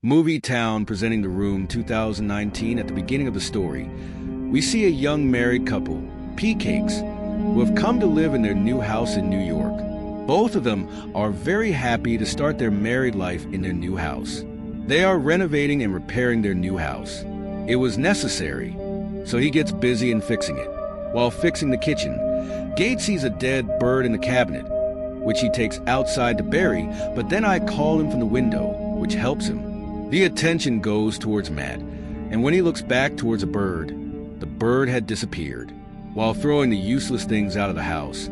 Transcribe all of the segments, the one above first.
Movie Town presenting The Room 2019. At the beginning of the story, we see a young married couple, Pea Cakes, who have come to live in their new house in New York. Both of them are very happy to start their married life in their new house. They are renovating and repairing their new house. It was necessary, so he gets busy in fixing it. While fixing the kitchen, Gate sees a dead bird in the cabinet, which he takes outside to bury, but then I call him from the window, which helps him. The attention goes towards Matt, and when he looks back towards the bird had disappeared. While throwing the useless things out of the house,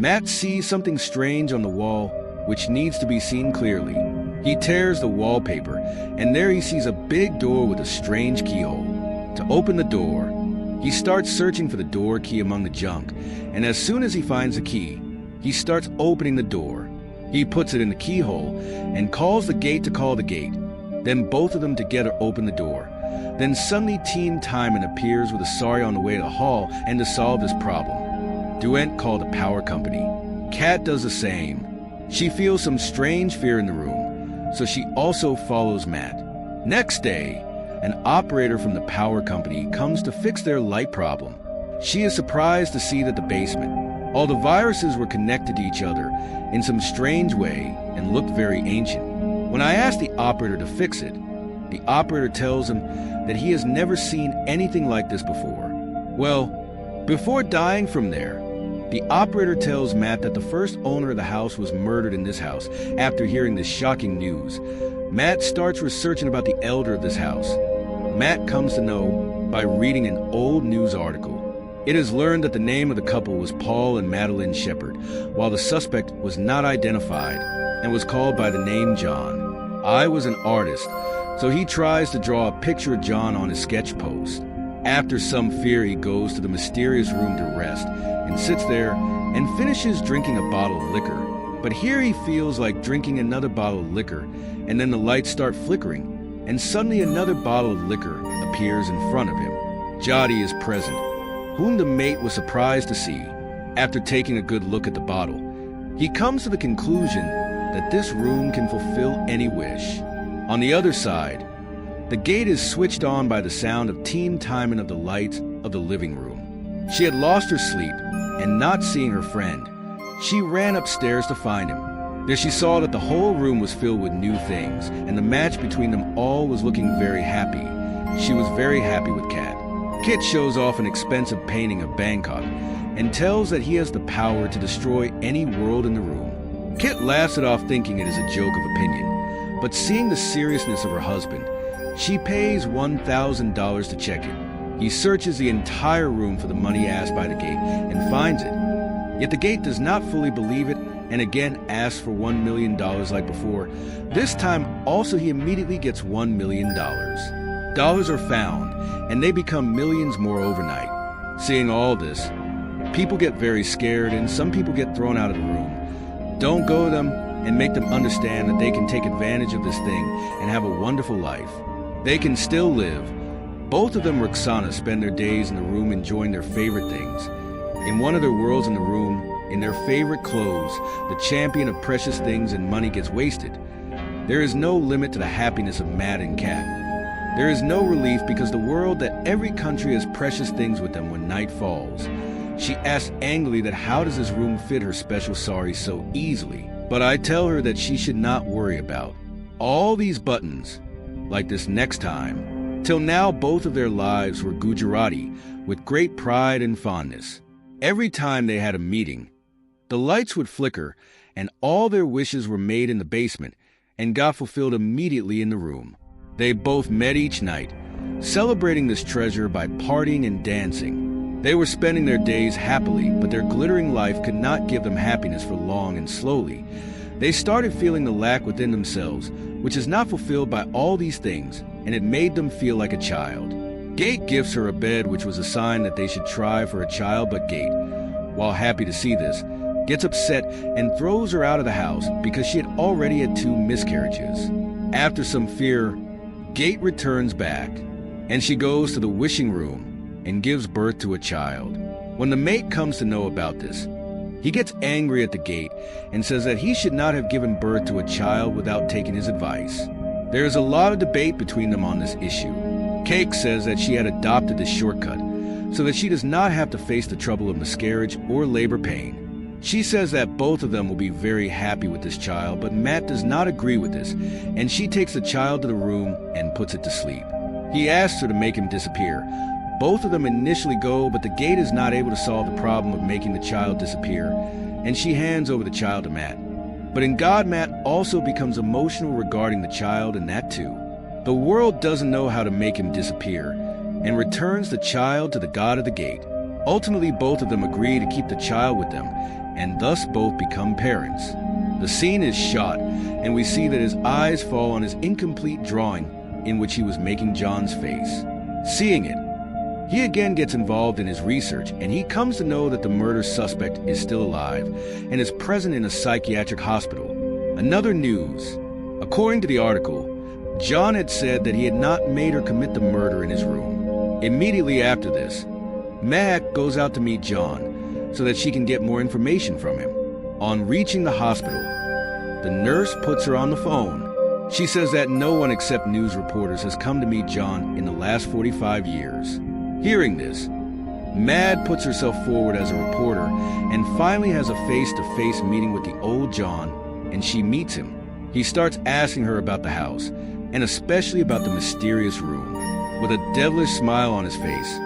Matt sees something strange on the wall, which needs to be seen clearly. He tears the wallpaper, and there he sees a big door with a strange keyhole. To open the door, he starts searching for the door key among the junk, and as soon as he finds the key, he starts opening the door. He puts it in the keyhole and calls the gate to call the gate. Then both of them together open the door. Then suddenly Team Timon appears with a sorry on the way to the hall and to solve this problem. Duet called the power company. Kat does the same. She feels some strange fear in the room, so she also follows Matt. Next day, an operator from the power company comes to fix their light problem. She is surprised to see that the basement, all the viruses were connected to each other in some strange way and looked very ancient. When I ask the operator to fix it, the operator tells him that he has never seen anything like this before. Well, before dying from there, the operator tells Matt that the first owner of the house was murdered in this house. After hearing this shocking news, Matt starts researching about the elder of this house. Matt comes to know by reading an old news article. It is learned that the name of the couple was Paul and Madeline Shepard, while the suspect was not identified and was called by the name John. I was an artist, so he tries to draw a picture of John on his sketch post. After some fear, he goes to the mysterious room to rest and sits there and finishes drinking a bottle of liquor. But here he feels like drinking another bottle of liquor, and then the lights start flickering, and suddenly another bottle of liquor appears in front of him. Jody is present, whom the mate was surprised to see. After taking a good look at the bottle, he comes to the conclusion that this room can fulfill any wish. On the other side, the gate is switched on by the sound of Team Timon of the lights of the living room. She had lost her sleep, and not seeing her friend, she ran upstairs to find him. There she saw that the whole room was filled with new things, and the match between them all was looking very happy. She was very happy with Kat. Kit shows off an expensive painting of Bangkok, and tells that he has the power to destroy any world in the room. Kit laughs it off thinking it is a joke of opinion, but seeing the seriousness of her husband, she pays $1,000 to check it. He searches the entire room for the money asked by the gate and finds it. Yet the gate does not fully believe it and again asks for $1 million like before. This time also he immediately gets $1 million. Dollars are found and they become millions more overnight. Seeing all this, people get very scared and some people get thrown out of the room. Don't go to them and make them understand that they can take advantage of this thing and have a wonderful life. They can still live. Both of them, Roxana, spend their days in the room enjoying their favorite things. In one of their worlds in the room, in their favorite clothes, the champion of precious things and money gets wasted. There is no limit to the happiness of Matt and Kat. There is no relief because the world that every country has precious things with them when night falls. She asks angrily that how does this room fit her special sari so easily? But I tell her that she should not worry about all these buttons, like this next time. Till now, both of their lives were Gujarati, with great pride and fondness. Every time they had a meeting, the lights would flicker, and all their wishes were made in the basement, and got fulfilled immediately in the room. They both met each night, celebrating this treasure by partying and dancing. They were spending their days happily, but their glittering life could not give them happiness for long, and slowly, they started feeling the lack within themselves, which is not fulfilled by all these things, and it made them feel like a child. Gate gives her a bed, which was a sign that they should try for a child, but Gate, while happy to see this, gets upset and throws her out of the house because she had already had 2 miscarriages. After some fear, Gate returns back, and she goes to the wishing room and gives birth to a child. When the mate comes to know about this, he gets angry at the gate and says that he should not have given birth to a child without taking his advice. There is a lot of debate between them on this issue. Cake says that she had adopted this shortcut so that she does not have to face the trouble of miscarriage or labor pain. She says that both of them will be very happy with this child, but Matt does not agree with this, and she takes the child to the room and puts it to sleep. He asks her to make him disappear. Both of them initially go, but the gate is not able to solve the problem of making the child disappear, and she hands over the child to Matt. But in God, Matt also becomes emotional regarding the child, and that too. The world doesn't know how to make him disappear, and returns the child to the God of the gate. Ultimately, both of them agree to keep the child with them, and thus both become parents. The scene is shot, and we see that his eyes fall on his incomplete drawing in which he was making John's face. Seeing it, he again gets involved in his research, and he comes to know that the murder suspect is still alive and is present in a psychiatric hospital. Another news. According to the article, John had said that he had not made her commit the murder in his room. Immediately after this, Mac goes out to meet John so that she can get more information from him. On reaching the hospital, the nurse puts her on the phone. She says that no one except news reporters has come to meet John in the last 45 years. Hearing this, Mad puts herself forward as a reporter and finally has a face-to-face meeting with the old John, and she meets him. He starts asking her about the house, and especially about the mysterious room. With a devilish smile on his face,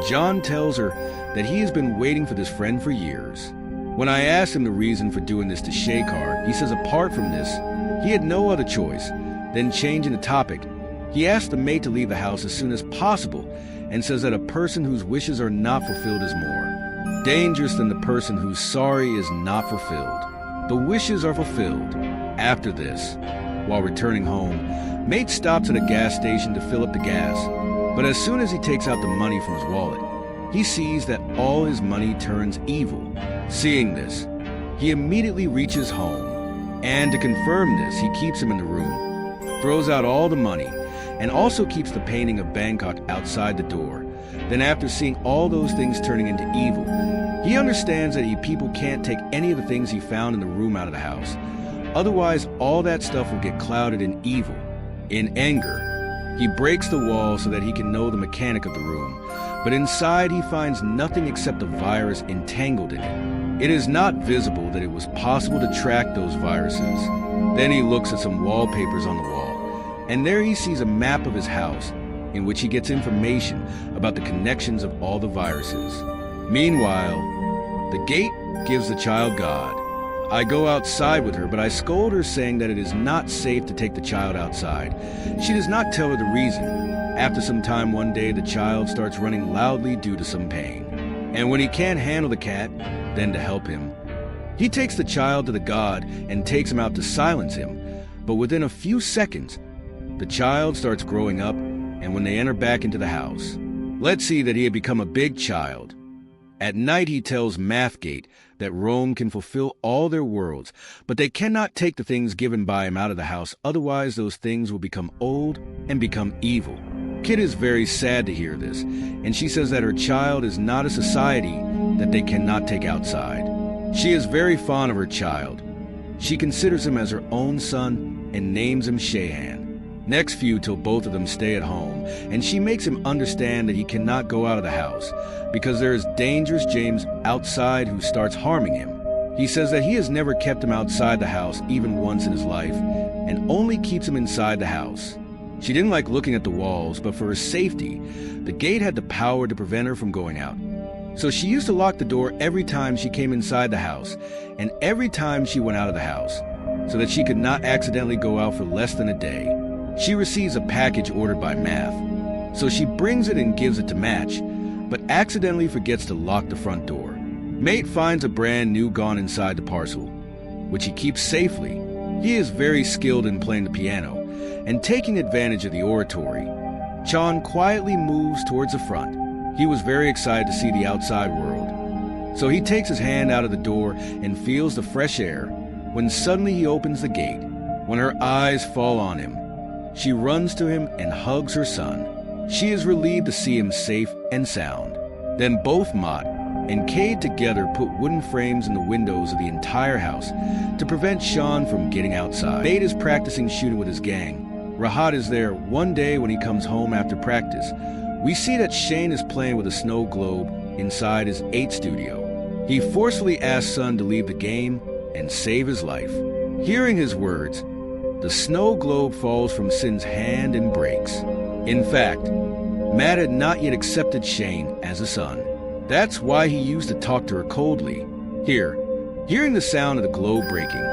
John tells her that he has been waiting for this friend for years. When I asked him the reason for doing this to Shekar, he says apart from this, he had no other choice. Then changing the topic, he asked the maid to leave the house as soon as possible and says that a person whose wishes are not fulfilled is more dangerous than the person whose sorry is not fulfilled. The wishes are fulfilled. After this, while returning home, mate stops at a gas station to fill up the gas, but as soon as he takes out the money from his wallet, he sees that all his money turns evil. Seeing this, he immediately reaches home, and to confirm this, he keeps him in the room, throws out all the money, and also keeps the painting of Bangkok outside the door. Then after seeing all those things turning into evil, he understands that people can't take any of the things he found in the room out of the house. Otherwise, all that stuff will get clouded in evil. In anger, he breaks the wall so that he can know the mechanic of the room, but inside he finds nothing except a virus entangled in it. It is not visible that it was possible to track those viruses. Then he looks at some wallpapers on the wall, and there he sees a map of his house, in which he gets information about the connections of all the viruses. Meanwhile, the gate gives the child God. I go outside with her, but I scold her, saying that it is not safe to take the child outside. She does not tell her the reason. After some time one day, the child starts running loudly due to some pain. And when he can't handle the cat, then to help him, he takes the child to the god and takes him out to silence him. But within a few seconds, the child starts growing up, and when they enter back into the house, let's see that he had become a big child. At night he tells Mathgate that Rome can fulfill all their worlds, but they cannot take the things given by him out of the house, otherwise those things will become old and become evil. Kid is very sad to hear this, and she says that her child is not a society that they cannot take outside. She is very fond of her child. She considers him as her own son and names him Shehan. Next few till both of them stay at home, and she makes him understand that he cannot go out of the house because there is dangerous James outside who starts harming him. He says that he has never kept him outside the house even once in his life and only keeps him inside the house. She didn't like looking at the walls, but for her safety, the gate had the power to prevent her from going out. So she used to lock the door every time she came inside the house and every time she went out of the house, so that she could not accidentally go out for less than a day. She receives a package ordered by Math, so she brings it and gives it to Match, but accidentally forgets to lock the front door. Mate finds a brand new gun inside the parcel, which he keeps safely. He is very skilled in playing the piano, and taking advantage of the oratory, Chan quietly moves towards the front. He was very excited to see the outside world, so he takes his hand out of the door and feels the fresh air, when suddenly he opens the gate. When her eyes fall on him, she runs to him and hugs her son. She is relieved to see him safe and sound. Then both Mott and Cade together put wooden frames in the windows of the entire house to prevent Sean from getting outside. Bate is practicing shooting with his gang, Rahat is there one day when he comes home after practice. We see that Shane is playing with a snow globe inside his 8 studio. He forcefully asks Son to leave the game and save his life. Hearing his words, the snow globe falls from Sin's hand and breaks. In fact, Matt had not yet accepted Shane as a son. That's why he used to talk to her coldly. Hearing the sound of the globe breaking,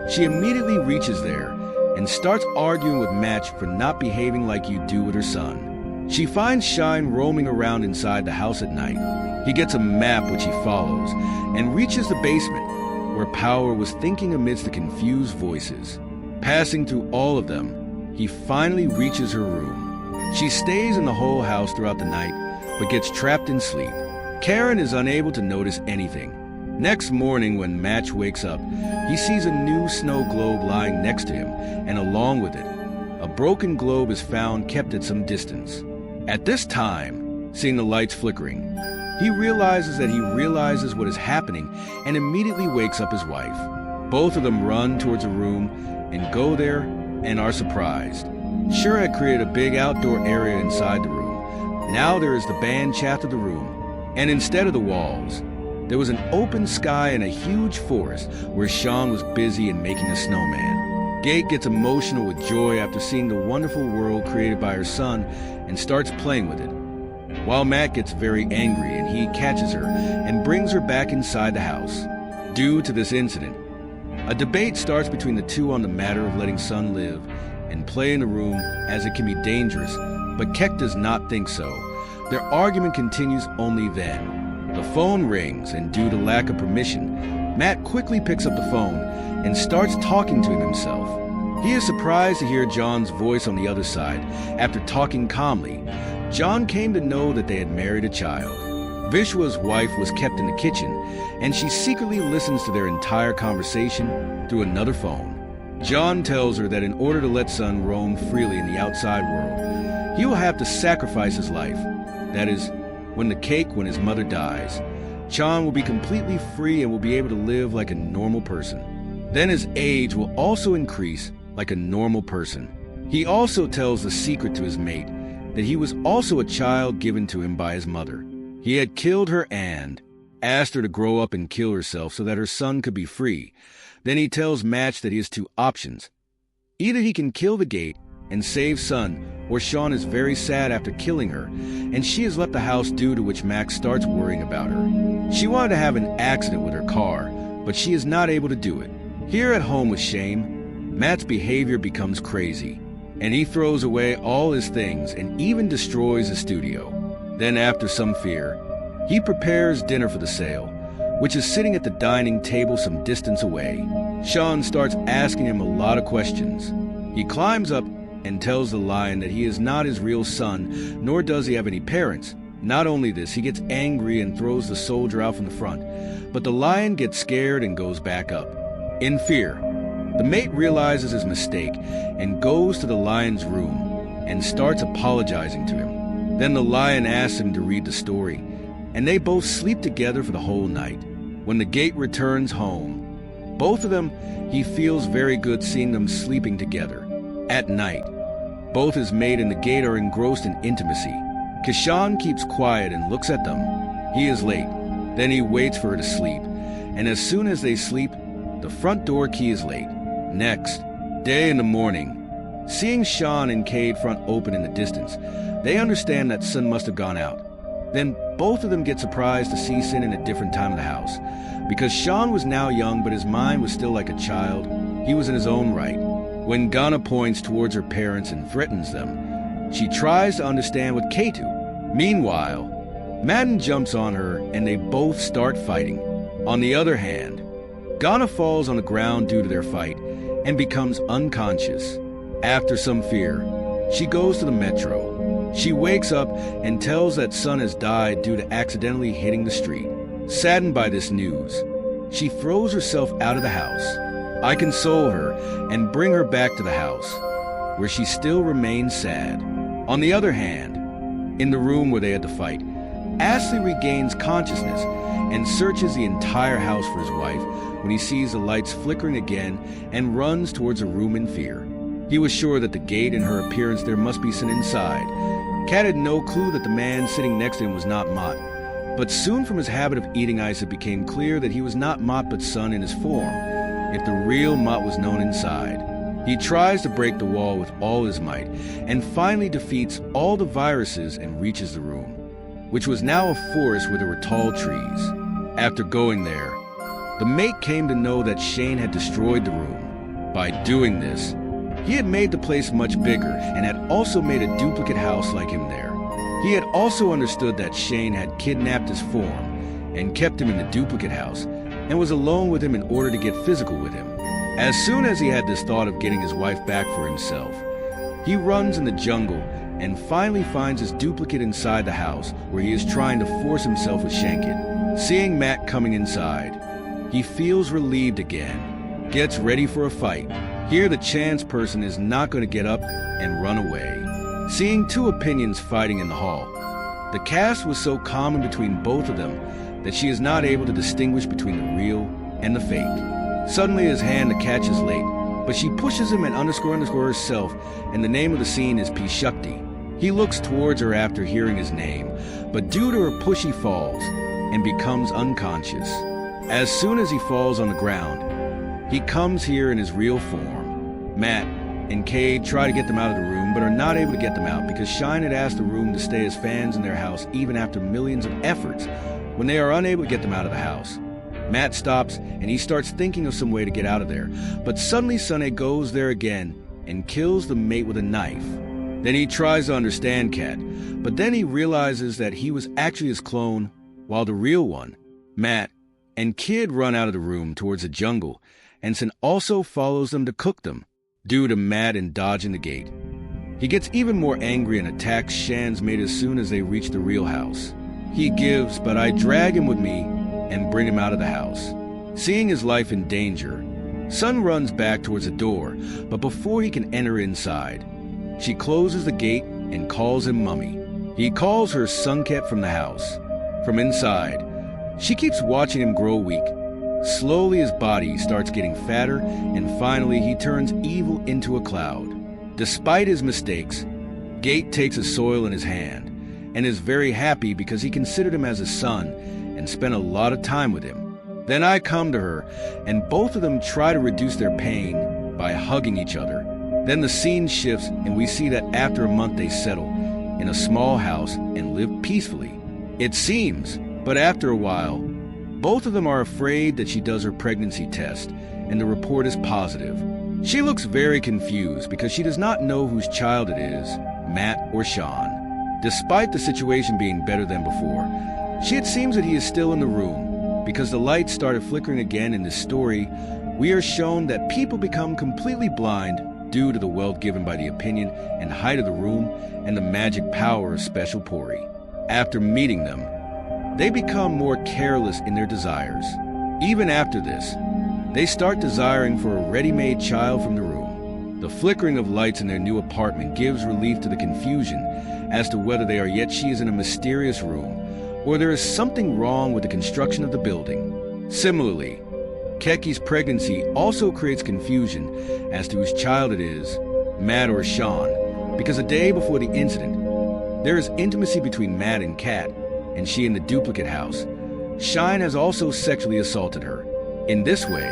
she immediately reaches there and starts arguing with Matt for not behaving like you do with her son. She finds Shine roaming around inside the house at night. He gets a map which he follows and reaches the basement, where Power was thinking amidst the confused voices. Passing through all of them, he finally reaches her room. She stays in the whole house throughout the night, but gets trapped in sleep. Karen is unable to notice anything. Next morning, when Match wakes up, he sees a new snow globe lying next to him, and along with it, a broken globe is found kept at some distance. At this time, seeing the lights flickering, he realizes what is happening and immediately wakes up his wife. Both of them run towards a room and go there and are surprised. Shura had created a big outdoor area inside the room. Now there is the band shaft of the room, and instead of the walls, there was an open sky and a huge forest where Sean was busy in making a snowman. Gate gets emotional with joy after seeing the wonderful world created by her son and starts playing with it, while Matt gets very angry and he catches her and brings her back inside the house. Due to this incident, a debate starts between the two on the matter of letting Son live and play in the room, as it can be dangerous, but Keck does not think so. Their argument continues only then. The phone rings, and due to lack of permission, Matt quickly picks up the phone and starts talking to himself. He is surprised to hear John's voice on the other side. After talking calmly, John came to know that they had married a child. Vishwa's wife was kept in the kitchen, and she secretly listens to their entire conversation through another phone. John tells her that in order to let Son roam freely in the outside world, he will have to sacrifice his life. That is, when his mother dies, John will be completely free and will be able to live like a normal person. Then his age will also increase like a normal person. He also tells the secret to his mate, that he was also a child given to him by his mother. He had killed her and asked her to grow up and kill herself so that her son could be free. Then he tells Match that he has 2 options. Either he can kill the Gate and save Son, or Sean is very sad after killing her, and she has left the house, due to which Max starts worrying about her. She wanted to have an accident with her car, but she is not able to do it. Here at home with Shane, Matt's behavior becomes crazy, and he throws away all his things and even destroys his studio. Then, after some fear, he prepares dinner for the sale, which is sitting at the dining table some distance away. Sean starts asking him a lot of questions. He climbs up and tells the lion that he is not his real son, nor does he have any parents. Not only this, he gets angry and throws the soldier out from the front, but the lion gets scared and goes back up. In fear, the mate realizes his mistake and goes to the lion's room and starts apologizing to him. Then the lion asks him to read the story, and they both sleep together for the whole night. When the Gate returns home, both of them, he feels very good seeing them sleeping together. At night, both his mate and the Gate are engrossed in intimacy. Kishan keeps quiet and looks at them. He is late. Then he waits for her to sleep, and as soon as they sleep, the front door key is late. Next day in the morning, seeing Sean and Cade front open in the distance, they understand that Son must have gone out. Then both of them get surprised to see Sin in a different time of the house. Because Sean was now young, but his mind was still like a child, he was in his own right. When Ghana points towards her parents and threatens them, she tries to understand with Ketu. Meanwhile, Madden jumps on her and they both start fighting. On the other hand, Ghana falls on the ground due to their fight and becomes unconscious. After some fear, she goes to the metro. She wakes up and tells that Son has died due to accidentally hitting the street. Saddened by this news, she throws herself out of the house. I console her and bring her back to the house, where she still remains sad. On the other hand, in the room where they had to fight, Ashley regains consciousness and searches the entire house for his wife when he sees the lights flickering again and runs towards a room in fear. He was sure that the gate and her appearance there must be sent inside. Cat had no clue that the man sitting next to him was not Mott. But soon from his habit of eating ice, it became clear that he was not Mott but Son in his form, if the real Mott was known inside. He tries to break the wall with all his might, and finally defeats all the viruses and reaches the room, which was now a forest where there were tall trees. After going there, the mate came to know that Shane had destroyed the room. By doing this, he had made the place much bigger and had also made a duplicate house like him there. He had also understood that Shane had kidnapped his form and kept him in the duplicate house and was alone with him in order to get physical with him. As soon as he had this thought of getting his wife back for himself, he runs in the jungle and finally finds his duplicate inside the house where he is trying to force himself with Shanket. Seeing Matt coming inside, he feels relieved again, gets ready for a fight. Here the chance person is not going to get up and run away. Seeing two opinions fighting in the hall, the cast was so common between both of them that she is not able to distinguish between the real and the fake. Suddenly his hand to catch is late, but she pushes him and underscore herself, and the name of the scene is Pishakti. He looks towards her after hearing his name, but due to her push he falls and becomes unconscious. As soon as he falls on the ground, he comes here in his real form. Matt and Cade try to get them out of the room, but are not able to get them out because Shine had asked the room to stay as fans in their house even after millions of efforts when they are unable to get them out of the house. Matt stops and he starts thinking of some way to get out of there, but suddenly Sunny goes there again and kills the mate with a knife. Then he tries to understand Cat, but then he realizes that he was actually his clone, while the real one, Matt, and Kid run out of the room towards the jungle, and Sin also follows them to cook them, due to Matt and dodging the gate. He gets even more angry and attacks Shan's mate as soon as they reach the real house. He gives, but I drag him with me and bring him out of the house. Seeing his life in danger, Sun runs back towards the door, but before he can enter inside, she closes the gate and calls him Mummy. He calls her Sunket from the house. From inside, she keeps watching him grow weak. Slowly his body starts getting fatter, and finally he turns evil into a cloud. Despite his mistakes, Gate takes a soil in his hand and is very happy because he considered him as a son and spent a lot of time with him. Then I come to her, and both of them try to reduce their pain by hugging each other. Then the scene shifts, and we see that after a month they settle in a small house and live peacefully. It seems, but after a while, both of them are afraid that she does her pregnancy test, and the report is positive. She looks very confused because she does not know whose child it is, Matt or Sean. Despite the situation being better than before, it seems that he is still in the room. Because the lights started flickering again in this story, we are shown that people become completely blind due to the wealth given by the opinion and height of the room and the magic power of Special Pori. After meeting them, they become more careless in their desires. Even after this, they start desiring for a ready-made child from the room. The flickering of lights in their new apartment gives relief to the confusion as to whether they are yet she is in a mysterious room or there is something wrong with the construction of the building. Similarly, Keki's pregnancy also creates confusion as to whose child it is, Matt or Sean, because a day before the incident, there is intimacy between Matt and Kat, and she in the duplicate house. Shine has also sexually assaulted her. In this way,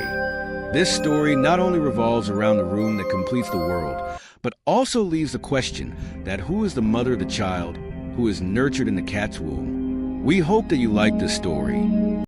this story not only revolves around the room that completes the world, but also leaves the question that who is the mother of the child who is nurtured in the cat's womb. We hope that you like this story.